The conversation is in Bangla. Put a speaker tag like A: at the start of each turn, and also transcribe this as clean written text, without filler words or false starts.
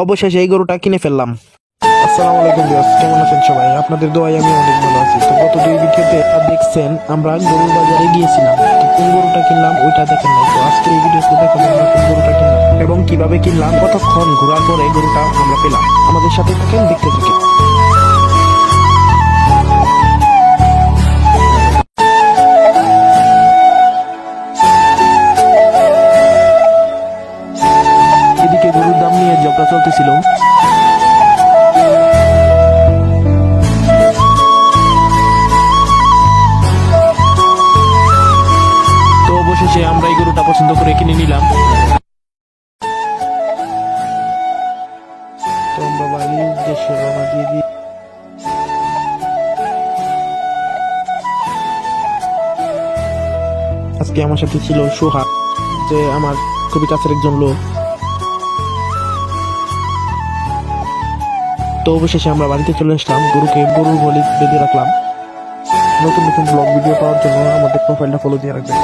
A: অবশেষে এই গরুটা কিনে ফেললাম। আসসালামু আলাইকুম ভিউয়ার্স, কেমন আছেন সবাই? আপনাদের দোয়ায় আমি অনেক ভালো আছি। তো গত দুই ভিডিওতে দেখছেন আমরা গরুর বাজারে গিয়েছিলাম, তো কোন গরুটা কিনলাম ওইটা দেখেন নাই। তো আজকে এই ভিডিওতে দেখাবো আমরা কোন গরুটা কিনলাম এবং কিভাবে কিনলাম, কতক্ষণ ঘোরার পরে গরুটা আমরা পেলাম। আমাদের সাথে থাকেন, দেখতে থাকেন। এদিকে গরুর দাম নিয়ে ঝগড়া চলতেছিল। তো অবশেষে আমরা এই গরুটা পছন্দ করে কিনে নিলাম। তো আমরা বাড়ির উদ্দেশ্যে রওনা দিয়ে দিই। আজকে আমার সাথে ছিল সোহা, যে আমার খুবই কাছের একজন লোক। তো অবশেষে আমরা বাড়িতে চলে আসলাম, গরুর বলি বেঁধে রাখলাম। নতুন নতুন ব্লগ ভিডিও পাওয়ার জন্য আমাদের প্রোফাইলটা ফলো দিয়ে রাখবেন।